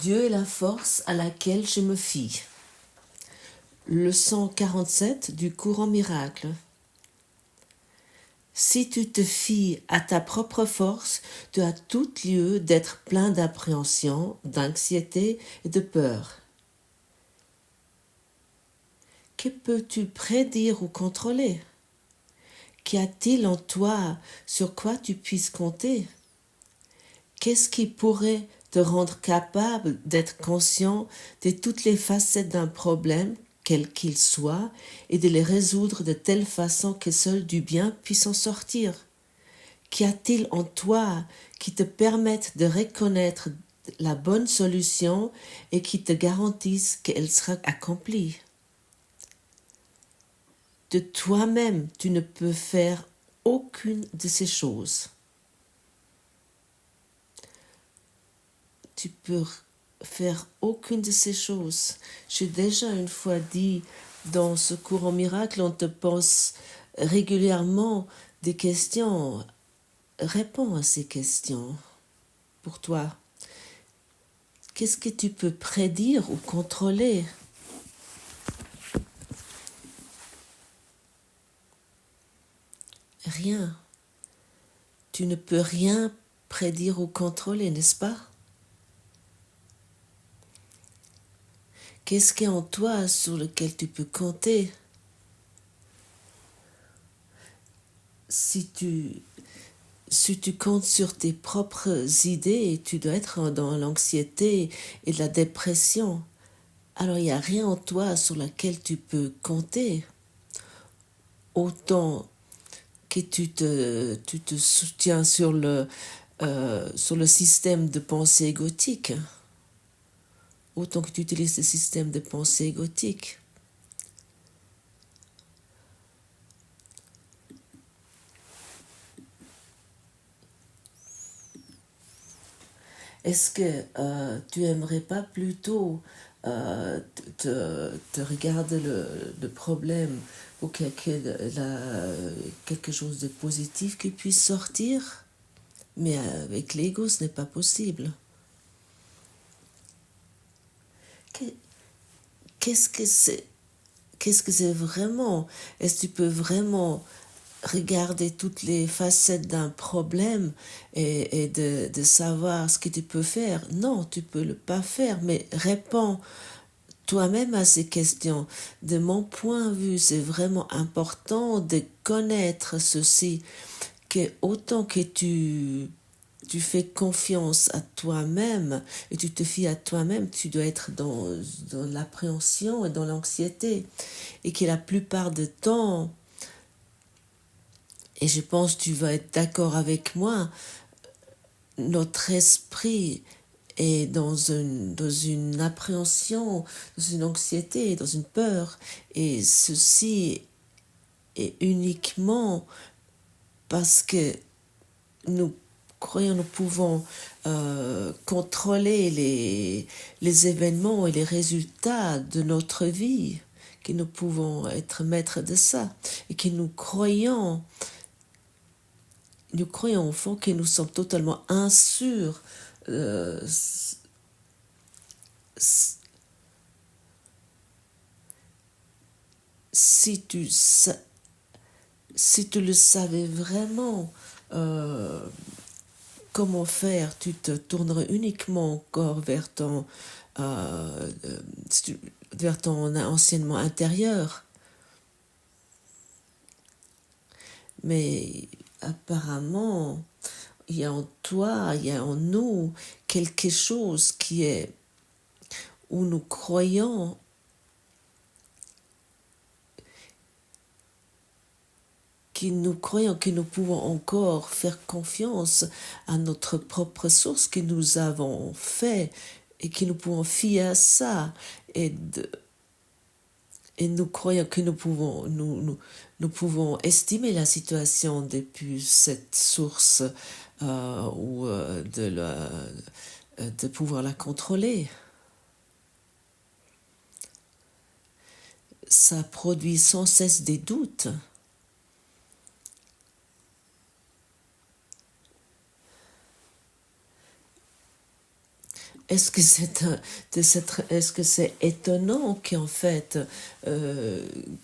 Dieu est la force à laquelle je me fie. Leçon 47 du courant miracle. Si tu te fies à ta propre force, tu as tout lieu d'être plein d'appréhension, d'anxiété et de peur. Que peux-tu prédire ou contrôler? Qu'y a-t-il en toi sur quoi tu puisses compter? Qu'est-ce qui pourrait te rendre capable d'être conscient de toutes les facettes d'un problème, quel qu'il soit, et de les résoudre de telle façon que seul du bien puisse en sortir? Qu'y a-t-il en toi qui te permette de reconnaître la bonne solution et qui te garantisse qu'elle sera accomplie? De toi-même, tu ne peux faire aucune de ces choses. Tu peux faire aucune de ces choses. J'ai déjà une fois dit, dans ce courant miracle, on te pose régulièrement des questions. Réponds à ces questions pour toi. Qu'est-ce que tu peux prédire ou contrôler? Rien. Tu ne peux rien prédire ou contrôler, n'est-ce pas? Qu'est-ce qu'il y a en toi sur lequel tu peux compter? Si tu comptes sur tes propres idées, tu dois être dans l'anxiété et la dépression. Alors il n'y a rien en toi sur lequel tu peux compter. Autant que tu te soutiens sur le système de pensée égotique. Autant que tu utilises le système de pensée égotique. Est-ce que tu aimerais pas plutôt te regarder le problème pour quelque chose de positif qui puisse sortir? Mais avec l'ego, ce n'est pas possible. Qu'est-ce que c'est? Qu'est-ce que c'est vraiment? Est-ce que tu peux vraiment regarder toutes les facettes d'un problème et de savoir ce que tu peux faire? Non, tu peux le pas faire, mais réponds toi-même à ces questions. De mon point de vue, c'est vraiment important de connaître ceci, que autant que tu fais confiance à toi-même et tu te fies à toi-même, tu dois être dans l'appréhension et dans l'anxiété. Et que la plupart du temps, et je pense que tu vas être d'accord avec moi, notre esprit est dans une appréhension, dans une anxiété, dans une peur. Et ceci est uniquement parce que nous croyons nous pouvons contrôler les événements et les résultats de notre vie, que nous pouvons être maîtres de ça, et que nous croyons au fond que nous sommes totalement insurs. Si tu le savais vraiment, comment faire, tu te tournerais uniquement encore vers ton enseignement intérieur. Mais apparemment, il y a en toi, il y a en nous quelque chose qui est où nous croyons que nous pouvons encore faire confiance à notre propre source que nous avons fait et que nous pouvons fier à ça et nous croyons que nous pouvons estimer la situation depuis cette source ou de pouvoir la contrôler. Ça produit sans cesse des doutes. Est-ce que est-ce que c'est étonnant qu'en fait,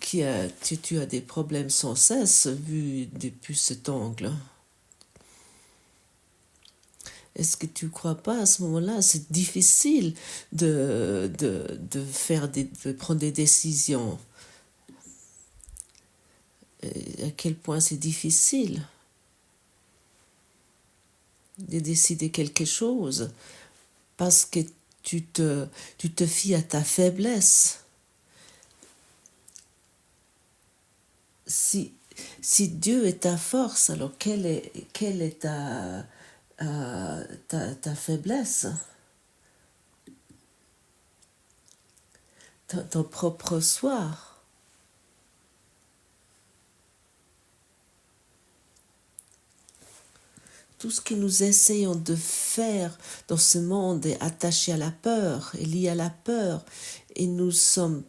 tu as des problèmes sans cesse vu depuis cet angle? Est-ce que tu ne crois pas à ce moment-là, c'est difficile de prendre des décisions? À quel point c'est difficile de décider quelque chose parce que tu te fies à ta faiblesse. Si, si Dieu est ta force, alors quelle est ta faiblesse? Ton propre soi. Tout ce que nous essayons de faire dans ce monde est attaché à la peur, est lié à la peur. Et nous sommes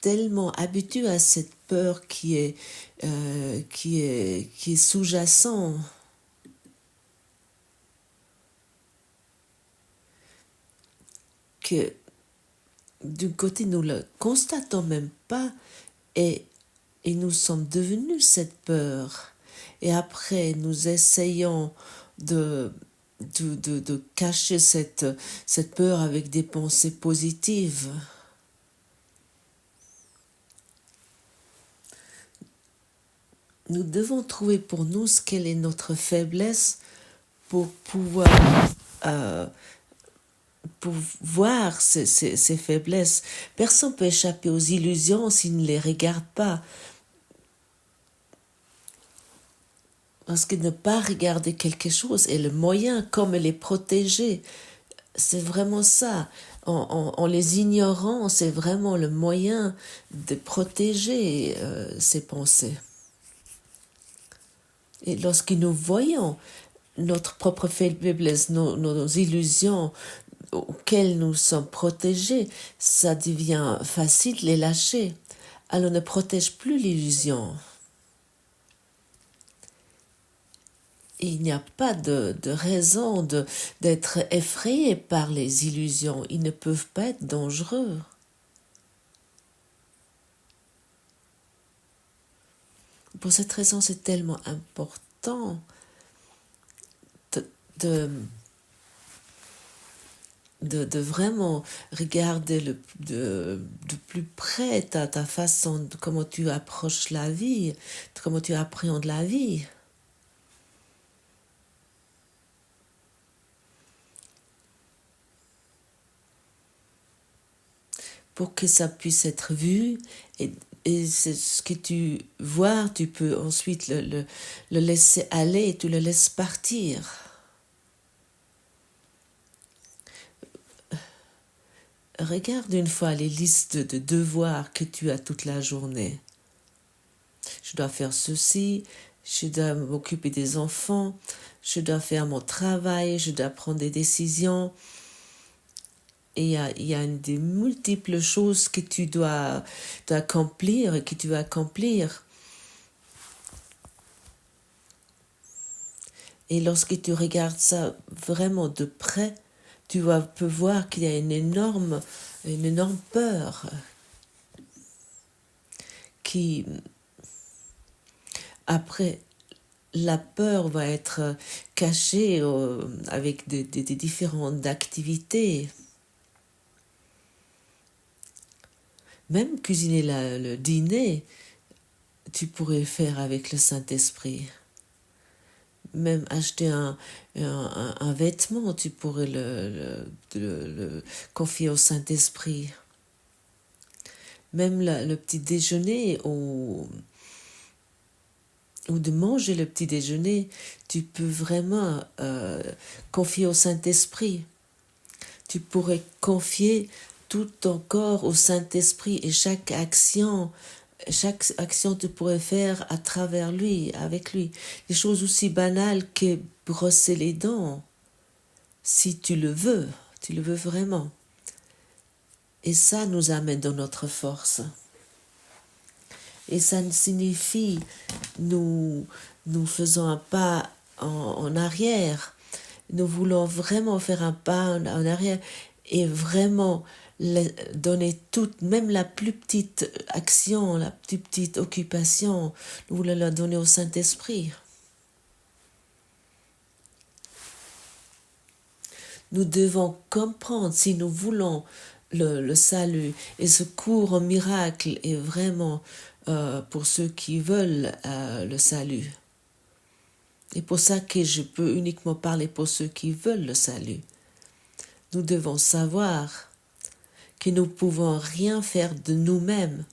tellement habitués à cette peur qui est sous-jacent. Que d'un côté, nous ne le constatons même pas et nous sommes devenus cette peur. Et après, nous essayons de cacher cette peur avec des pensées positives. Nous devons trouver pour nous ce qu'elle est notre faiblesse pour pouvoir pour voir ces faiblesses. Personne ne peut échapper aux illusions s'il ne les regarde pas. Parce que ne pas regarder quelque chose est le moyen, comme les protéger. C'est vraiment ça. En les ignorant, c'est vraiment le moyen de protéger ces pensées. Et lorsque nous voyons notre propre faiblesse, nos illusions auxquelles nous sommes protégés, ça devient facile de les lâcher. Alors ne protège plus l'illusion. Et il n'y a pas de raison d'être effrayé par les illusions. Ils ne peuvent pas être dangereux. Pour cette raison, c'est tellement important de vraiment regarder de plus près ta façon, de comment tu approches la vie, de comment tu appréhendes la vie. Pour que ça puisse être vu et c'est ce que tu vois, tu peux ensuite le laisser aller et tu le laisses partir. Regarde une fois les listes de devoirs que tu as toute la journée. Je dois faire ceci, je dois m'occuper des enfants, je dois faire mon travail, je dois prendre des décisions. Et il y a des multiples choses que tu dois accomplir et que tu vas accomplir. Et lorsque tu regardes ça vraiment de près, tu peux voir qu'il y a une énorme peur qui, après, la peur va être cachée avec des différentes activités. Même cuisiner le dîner, tu pourrais faire avec le Saint-Esprit. Même acheter un vêtement, tu pourrais le confier au Saint-Esprit. Même le petit déjeuner ou de manger le petit déjeuner, tu peux vraiment confier au Saint-Esprit. Tu pourrais confier tout ton corps au Saint-Esprit et chaque action tu pourrais faire à travers lui, avec lui. Des choses aussi banales que brosser les dents, si tu le veux vraiment. Et ça nous amène dans notre force. Et ça signifie nous faisons un pas en arrière. Nous voulons vraiment faire un pas en arrière et vraiment donner toute, même la plus petite action, la plus petite occupation, nous voulons la donner au Saint-Esprit. Nous devons comprendre, si nous voulons le salut, et ce cours au miracle est vraiment pour ceux qui veulent le salut. Et pour ça que je peux uniquement parler pour ceux qui veulent le salut. Nous devons savoir que nous ne pouvons rien faire de nous-mêmes.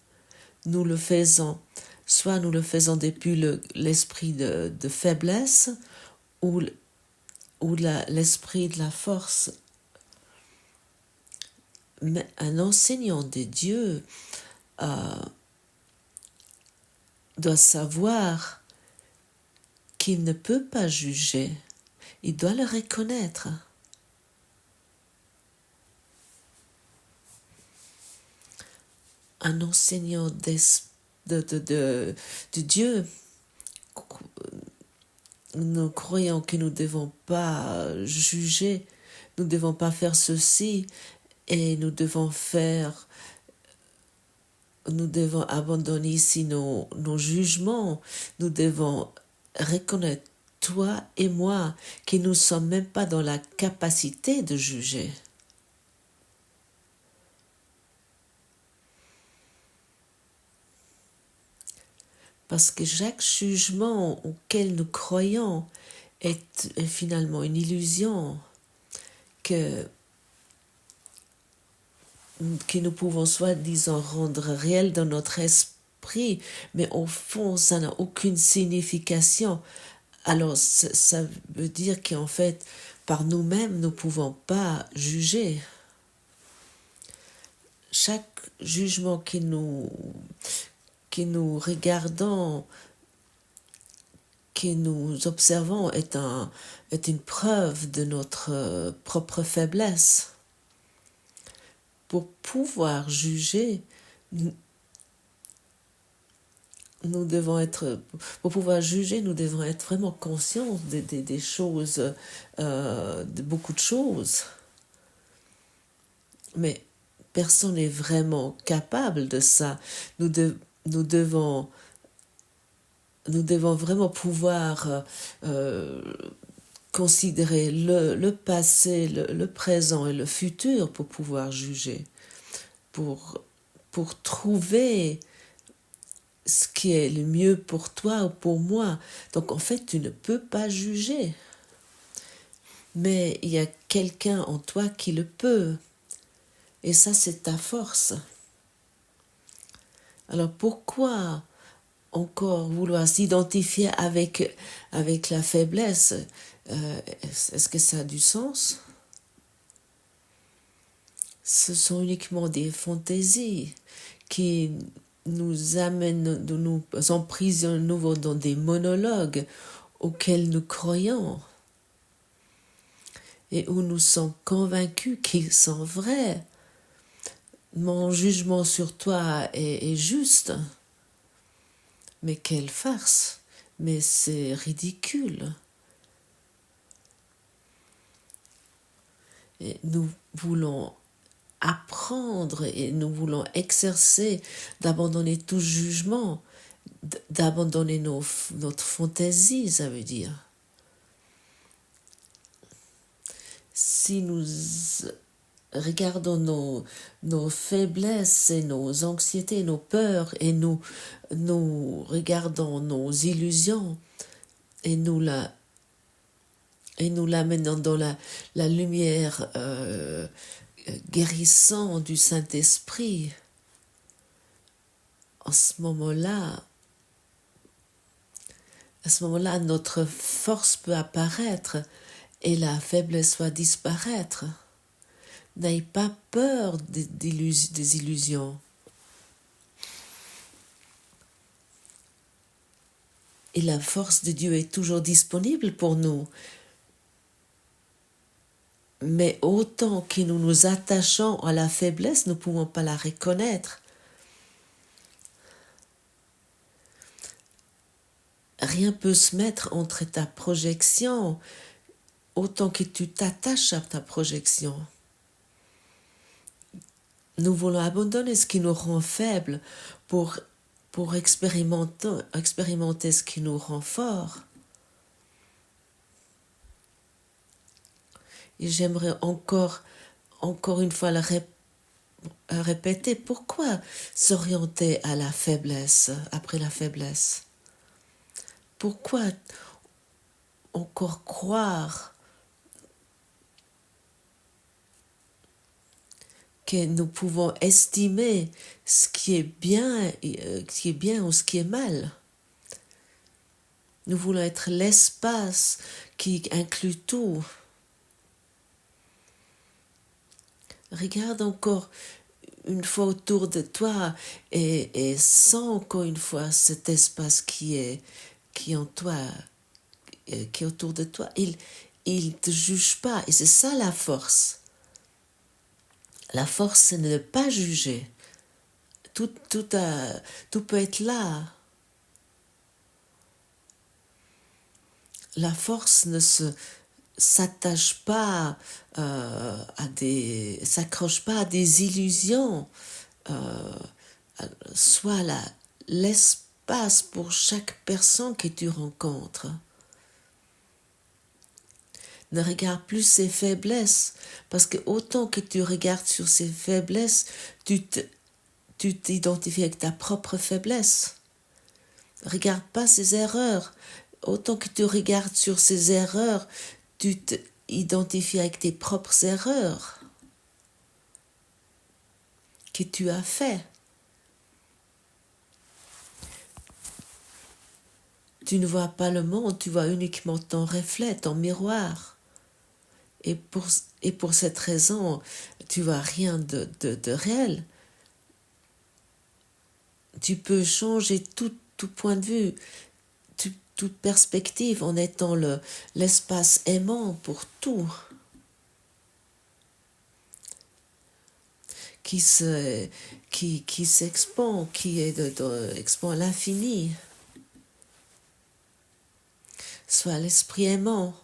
Nous le faisons, soit nous le faisons depuis l'esprit de faiblesse ou l'esprit de la force. Mais un enseignant de Dieu doit savoir qu'il ne peut pas juger. Il doit le reconnaître. Un enseignant de Dieu, nous croyons que nous ne devons pas juger, nous ne devons pas faire ceci, et nous devons abandonner ici nos jugements, nous devons reconnaître, toi et moi, que nous ne sommes même pas dans la capacité de juger. Parce que chaque jugement auquel nous croyons est finalement une illusion que nous pouvons soi-disant rendre réel dans notre esprit, mais au fond, ça n'a aucune signification. Alors, ça veut dire qu'en fait, par nous-mêmes, nous ne pouvons pas juger. Chaque jugement que nous regardons, que nous observons est une preuve de notre propre faiblesse. Pour pouvoir juger, nous devons être vraiment conscients des choses, de beaucoup de choses. Mais personne n'est vraiment capable de ça. Nous devons vraiment pouvoir considérer le passé, le présent et le futur pour pouvoir juger, pour trouver ce qui est le mieux pour toi ou pour moi. Donc en fait, tu ne peux pas juger. Mais il y a quelqu'un en toi qui le peut. Et ça, c'est ta force. Alors pourquoi encore vouloir s'identifier avec la faiblesse? Est-ce que ça a du sens? Ce sont uniquement des fantaisies qui nous amènent, nous emprisonnent nouveau dans des monologues auxquels nous croyons et où nous sommes convaincus qu'ils sont vrais. Mon jugement sur toi est juste. Mais quelle farce! Mais c'est ridicule. Et nous voulons apprendre et nous voulons exercer d'abandonner tout jugement, d'abandonner notre fantaisie, ça veut dire. Si nous regardons nos faiblesses et nos anxiétés, nos peurs, et nous regardons nos illusions et nous l'amenons dans la lumière guérissante du Saint-Esprit. À ce moment-là, notre force peut apparaître et la faiblesse va disparaître. N'aie pas peur des illusions. Et la force de Dieu est toujours disponible pour nous. Mais autant que nous nous attachons à la faiblesse, nous ne pouvons pas la reconnaître. Rien ne peut se mettre entre ta projection, autant que tu t'attaches à ta projection. Nous voulons abandonner ce qui nous rend faibles pour expérimenter ce qui nous rend forts. Et j'aimerais encore une fois répéter, pourquoi s'orienter à la faiblesse, après la faiblesse? Pourquoi encore croire que nous pouvons estimer ce qui est bien ou ce qui est mal? Nous voulons être l'espace qui inclut tout. Regarde encore une fois autour de toi et sens encore une fois cet espace qui est en toi, qui est autour de toi. Il te juge pas et c'est ça la force. La force, c'est de ne pas juger. Tout peut être là. La force ne s'accroche pas à des illusions. Sois là l'espace pour chaque personne que tu rencontres. Ne regarde plus ses faiblesses, parce que autant que tu regardes sur ses faiblesses, tu t'identifies avec ta propre faiblesse. Regarde pas ses erreurs. Autant que tu regardes sur ses erreurs, tu t'identifies avec tes propres erreurs que tu as fait. Tu ne vois pas le monde, tu vois uniquement ton reflet, ton miroir. Et pour cette raison, tu vois rien de réel. Tu peux changer tout point de vue, toute perspective en étant l'espace aimant pour tout. Qui s'expand, qui expand à l'infini. Sois l'esprit aimant.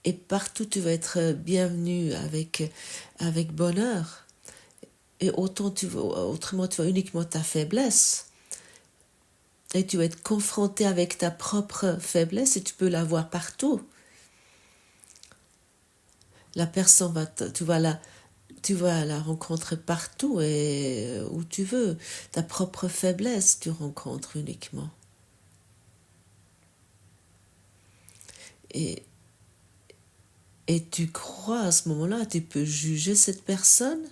Et partout tu vas être bienvenu avec bonheur. Et autrement tu vois uniquement ta faiblesse. Et tu vas être confronté avec ta propre faiblesse et tu peux la voir partout. La personne tu vas la rencontrer partout et où tu veux. Ta propre faiblesse, tu rencontres uniquement. Et tu crois à ce moment-là, tu peux juger cette personne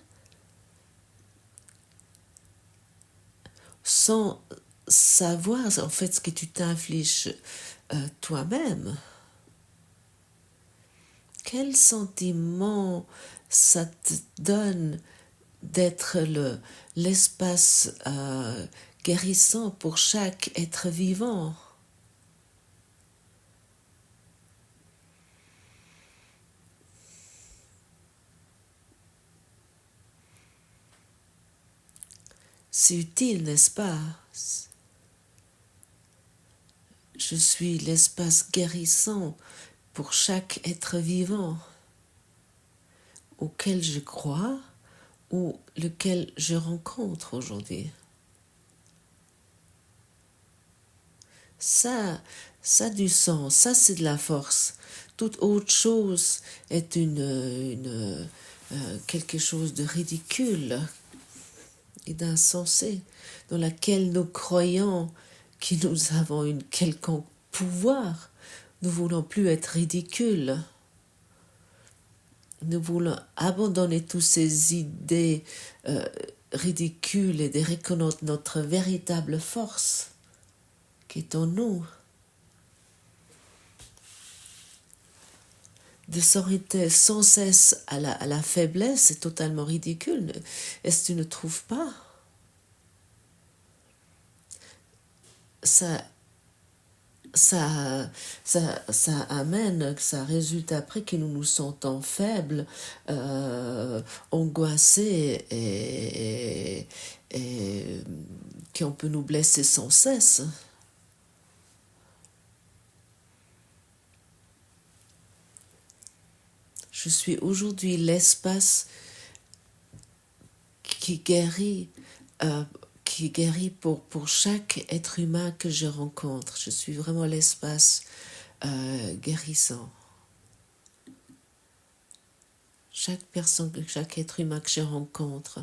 sans savoir en fait ce que tu t'infliges toi-même. Quel sentiment ça te donne d'être l'espace guérissant pour chaque être vivant? C'est utile, n'est-ce pas? Je suis l'espace guérissant pour chaque être vivant auquel je crois ou lequel je rencontre aujourd'hui. Ça a du sens, ça c'est de la force. Toute autre chose est quelque chose de ridicule et d'insensé, dans laquelle nous croyons que nous avons une quelconque pouvoir. Nous voulons plus être ridicules. Nous voulons abandonner toutes ces idées ridicules et de reconnaître notre véritable force qui est en nous. De s'orienter sans cesse à la faiblesse, c'est totalement ridicule. Est-ce que tu ne trouves pas? Ça amène, ça résulte après que nous nous sentons faibles, angoissés et qu'on peut nous blesser sans cesse. Je suis aujourd'hui l'espace qui guérit, euh, pour chaque être humain que je rencontre. Je suis vraiment l'espace guérissant. Chaque personne, chaque être humain que je rencontre.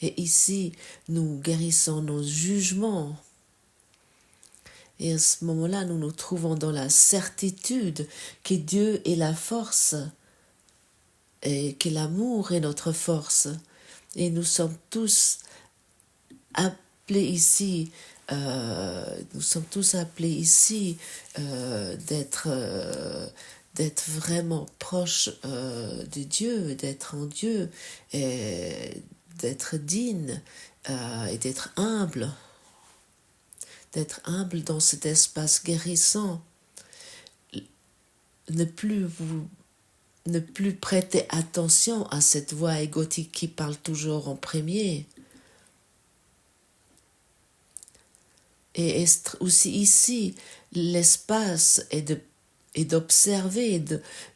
Et ici, nous guérissons nos jugements. Et à ce moment-là, nous nous trouvons dans la certitude que Dieu est la force et que l'amour est notre force. Et nous sommes tous appelés ici, d'être vraiment proches de Dieu, d'être en Dieu, et d'être digne et d'être humble dans cet espace guérissant. Ne plus prêter attention à cette voix égotique qui parle toujours en premier. Et aussi ici, l'espace est d'observer,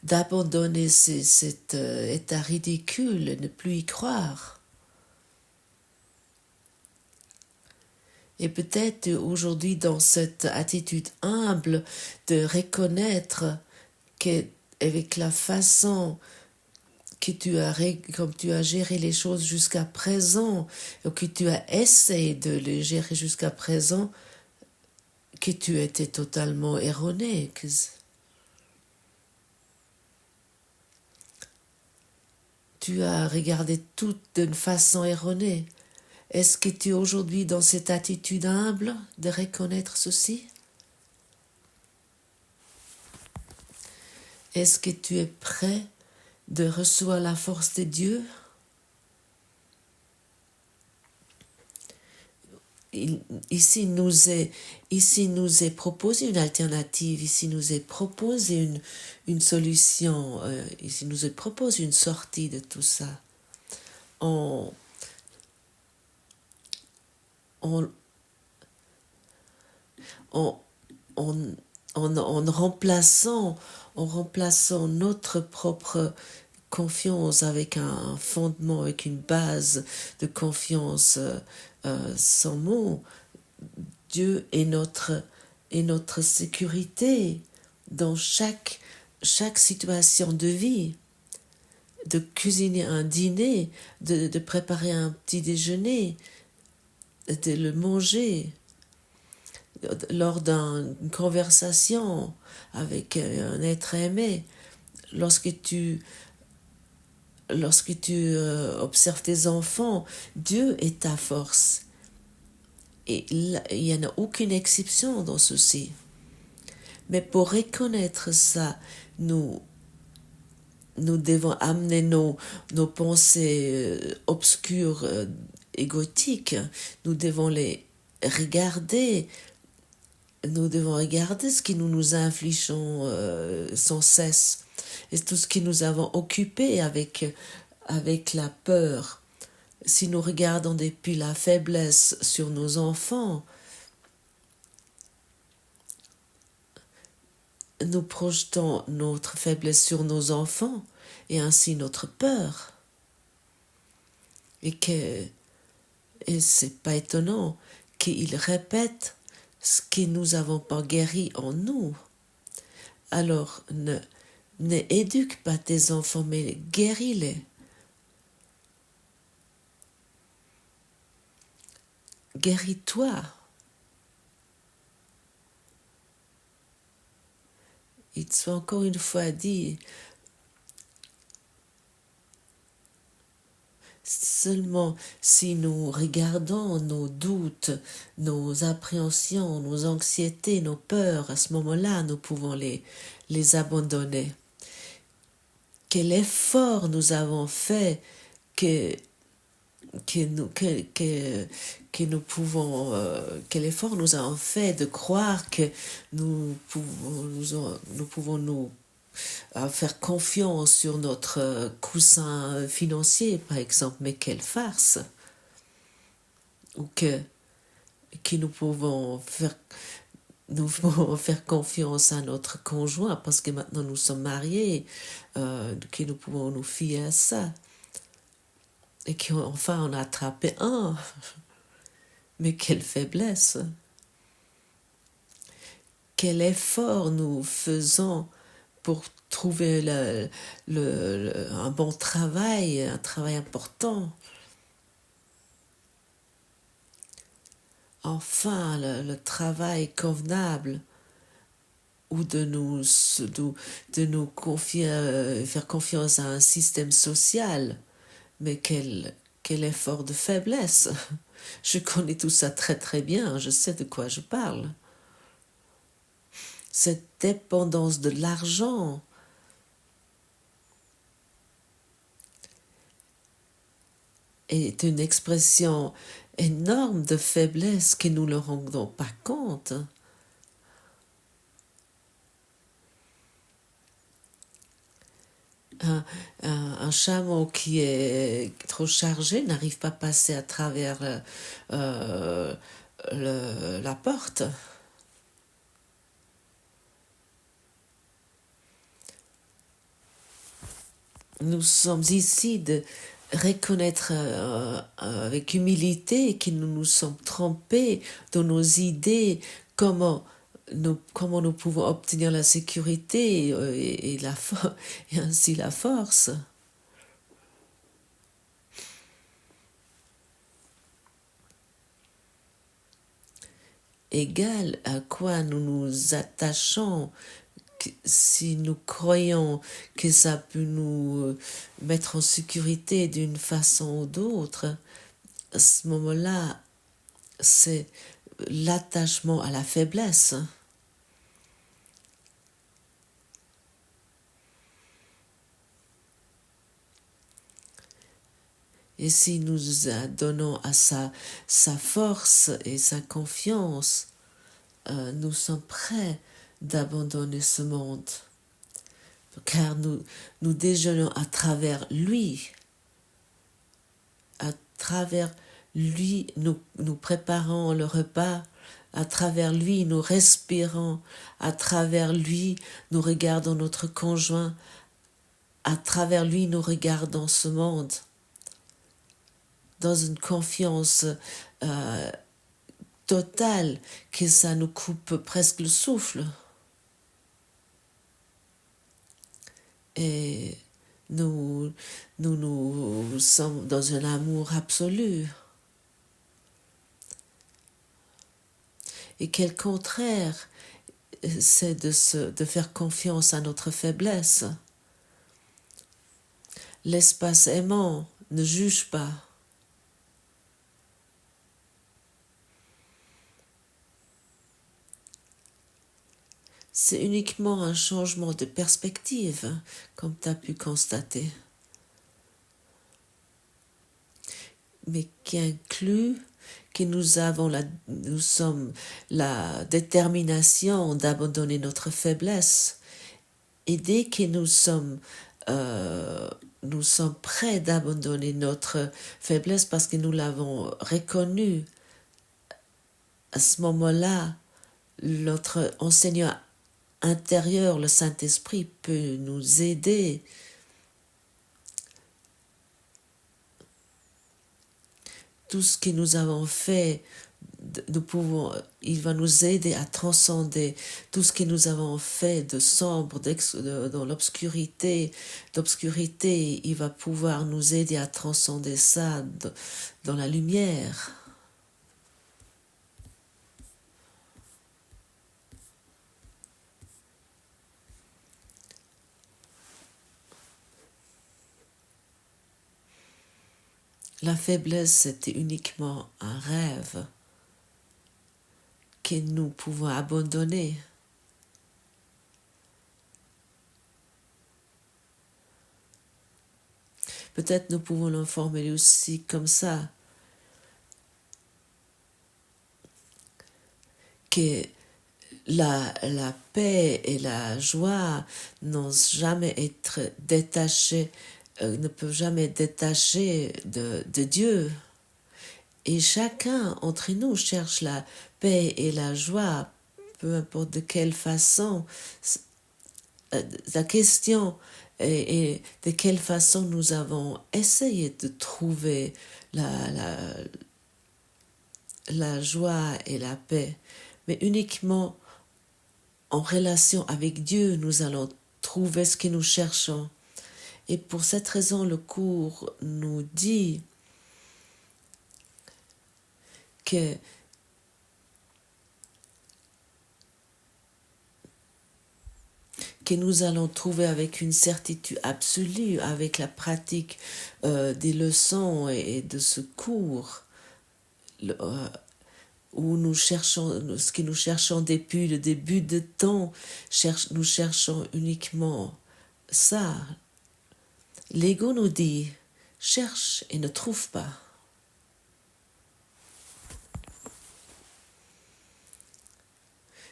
d'abandonner cet état ridicule, ne plus y croire. Et peut-être aujourd'hui dans cette attitude humble de reconnaître qu'avec la façon comme tu as géré les choses jusqu'à présent, ou que tu as essayé de les gérer jusqu'à présent, que tu étais totalement erroné. Tu as regardé tout d'une façon erronée. Est-ce que tu es aujourd'hui dans cette attitude humble de reconnaître ceci? Est-ce que tu es prêt de recevoir la force de Dieu? Ici nous est proposé une alternative, ici nous est proposé une solution, ici nous est proposé une sortie de tout ça. En remplaçant notre propre confiance avec un fondement, avec une base de confiance sans mots. Dieu est notre sécurité dans chaque situation de vie. De cuisiner un dîner, de préparer un petit déjeuner, de le manger lors d'une conversation avec un être aimé, lorsque tu observes tes enfants, Dieu est ta force. Et il n'y en a aucune exception dans ceci. Mais pour reconnaître ça, nous devons amener nos pensées obscures, égotiques. Nous devons les regarder. Nous devons regarder ce que nous infligeons sans cesse. Et tout ce que nous avons occupé avec la peur. Si nous regardons depuis la faiblesse sur nos enfants, nous projetons notre faiblesse sur nos enfants et ainsi notre peur. Et c'est pas étonnant qu'ils répètent ce que nous n'avons pas guéri en nous. Alors, ne éduque pas tes enfants, mais guéris-les. Guéris-toi. Il soit encore une fois dit, seulement si nous regardons nos doutes, nos appréhensions, nos anxiétés, nos peurs, à ce moment-là, nous pouvons les abandonner. Quel effort nous avons fait quel effort nous avons fait de croire que nous pouvons nous faire confiance sur notre coussin financier, par exemple, mais quelle farce! Ou que nous pouvons faire confiance à notre conjoint parce que maintenant nous sommes mariés, que nous pouvons nous fier à ça. et qu'enfin on a attrapé un. Mais quelle faiblesse! Quel effort nous faisons pour trouver un bon travail, un travail important. Enfin, le travail convenable, ou de nous faire confiance à un système social. Mais quel effort de faiblesse! Je connais tout ça très très bien, je sais de quoi je parle. Cette dépendance de l'argent est une expression énorme de faiblesse que nous ne rendons pas compte. Un chameau qui est trop chargé n'arrive pas à passer à travers la porte. Nous sommes ici de reconnaître avec humilité que nous nous sommes trompés dans nos idées, comment nous pouvons obtenir la sécurité et ainsi la force. Égal à quoi nous nous attachons, si nous croyons que ça peut nous mettre en sécurité d'une façon ou d'autre, à ce moment-là, c'est l'attachement à la faiblesse. Et si nous donnons à sa force et sa confiance, nous sommes prêts d'abandonner ce monde. Car nous déjeunons à travers lui. À travers lui, nous préparons le repas. À travers lui, nous respirons. À travers lui, nous regardons notre conjoint. À travers lui, nous regardons ce monde. Dans une confiance totale que ça nous coupe presque le souffle. Et nous sommes dans un amour absolu. Et quel contraire c'est de faire confiance à notre faiblesse. L'espace aimant ne juge pas. C'est uniquement un changement de perspective, comme tu as pu constater, mais qui inclut que nous sommes la détermination d'abandonner notre faiblesse, et dès que nous sommes prêts d'abandonner notre faiblesse parce que nous l'avons reconnue, à ce moment-là, notre enseignant intérieur, le Saint-Esprit, peut nous aider tout ce que nous avons fait. Il va nous aider à transcender tout ce que nous avons fait de sombre, dans l'obscurité. Il va pouvoir nous aider à transcender ça dans la lumière. La faiblesse, c'était uniquement un rêve que nous pouvons abandonner. Peut-être nous pouvons le formuler aussi comme ça, que la paix et la joie n'ont jamais être détachées, ne peuvent jamais être détachées de Dieu. Et chacun entre nous cherche la paix et la joie, peu importe de quelle façon. La question et de quelle façon nous avons essayé de trouver la joie et la paix, mais uniquement en relation avec Dieu, nous allons trouver ce que nous cherchons. Et pour cette raison, le cours nous dit que nous allons trouver avec une certitude absolue, avec la pratique des leçons et de ce cours, où nous cherchons, ce que nous cherchons depuis le début de temps, nous cherchons uniquement ça. L'ego nous dit, cherche et ne trouve pas.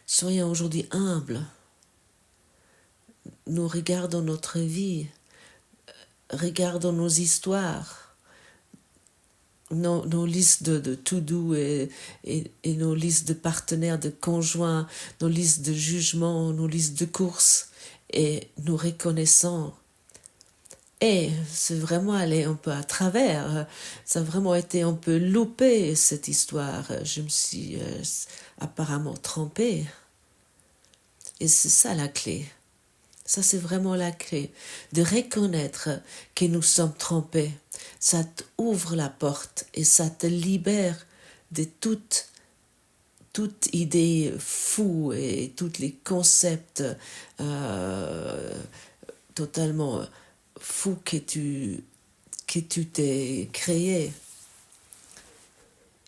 Soyons aujourd'hui humbles. Nous regardons notre vie, regardons nos histoires, nos listes de to-do et nos listes de partenaires, de conjoints, nos listes de jugements, nos listes de courses, et nous reconnaissons. Et c'est vraiment allé un peu à travers, ça a vraiment été un peu loupé cette histoire, je me suis apparemment trompée. Et c'est ça la clé. Ça, c'est vraiment la clé, de reconnaître que nous sommes trompés. Ça t'ouvre la porte et ça te libère de toute idée fou et tous les concepts totalement fous que tu t'es créé.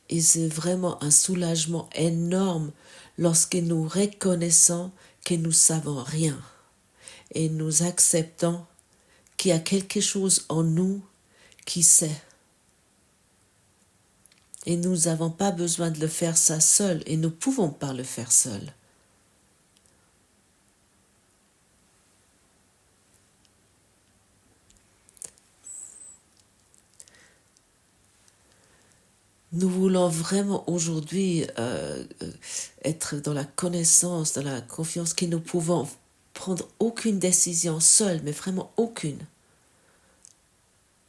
Et c'est vraiment un soulagement énorme lorsque nous reconnaissons que nous savons rien. Et nous acceptons qu'il y a quelque chose en nous qui sait. Et nous n'avons pas besoin de le faire ça seul, et nous ne pouvons pas le faire seul. Nous voulons vraiment aujourd'hui être dans la connaissance, dans la confiance que nous pouvons prendre aucune décision seule, mais vraiment aucune.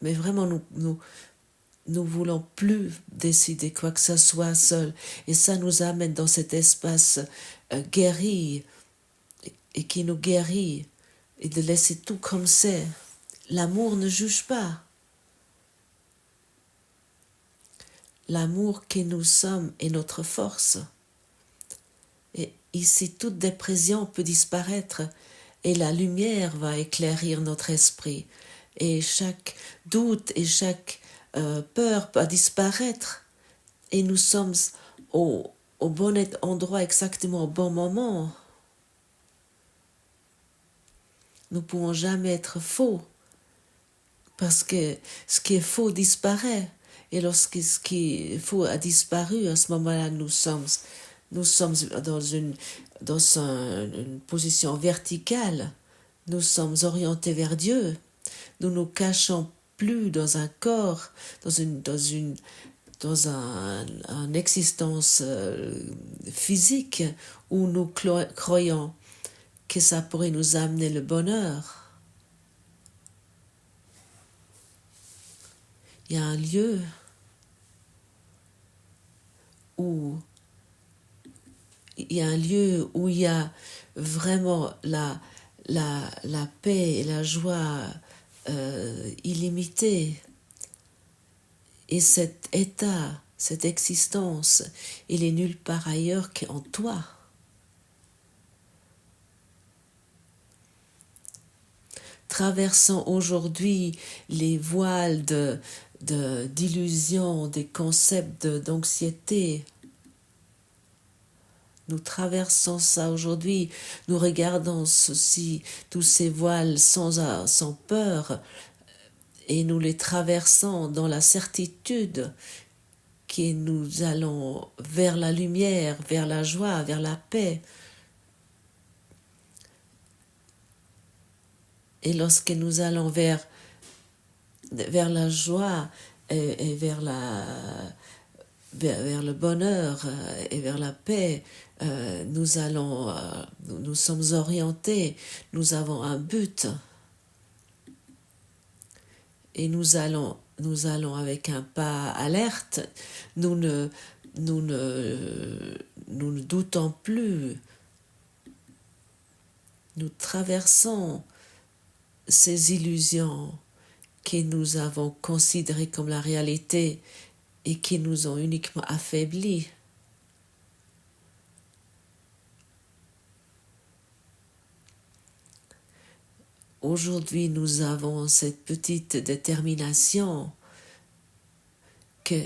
Mais vraiment, nous voulons plus décider quoi que ce soit seul. Et ça nous amène dans cet espace guéri et qui nous guérit, et de laisser tout comme c'est. L'amour ne juge pas. L'amour que nous sommes est notre force. Et ici, toute dépression peut disparaître et la lumière va éclairir notre esprit. Et chaque doute et chaque peur va disparaître. Et nous sommes au bon endroit, exactement au bon moment. Nous ne pouvons jamais être faux, parce que ce qui est faux disparaît. Et lorsque ce qui est faux a disparu, à ce moment-là, nous sommes dans une position verticale. Nous sommes orientés vers Dieu. Nous ne nous cachons plus dans un corps, dans une existence physique où nous croyons que ça pourrait nous amener le bonheur. Il y a un lieu où il y a vraiment la paix et la joie illimitée. Et cet état, cette existence, il est nulle part ailleurs qu'en toi. Traversons aujourd'hui les voiles d'illusions, des concepts d'anxiété. Nous traversons ça aujourd'hui, nous regardons tous ces voiles sans peur, et nous les traversons dans la certitude que nous allons vers la lumière, vers la joie, vers la paix. Et lorsque nous allons vers la joie et vers le bonheur et vers la paix, nous sommes orientés, nous avons un but. et nous allons avec un pas alerte, nous ne doutons plus, nous traversons ces illusions que nous avons considérées comme la réalité et qui nous ont uniquement affaiblis. Aujourd'hui, nous avons cette petite détermination que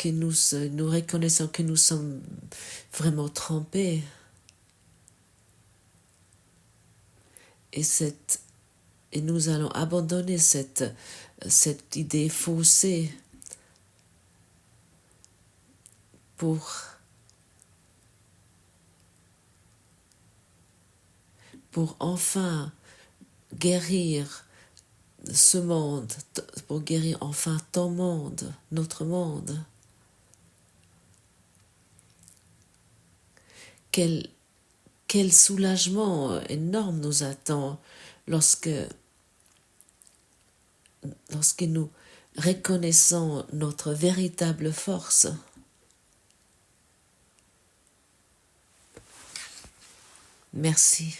nous reconnaissons que nous sommes vraiment trompés. Et nous allons abandonner cette idée faussée pour enfin guérir ce monde, pour guérir enfin ton monde, notre monde. Quel soulagement énorme nous attend lorsque nous reconnaissons notre véritable force. Merci.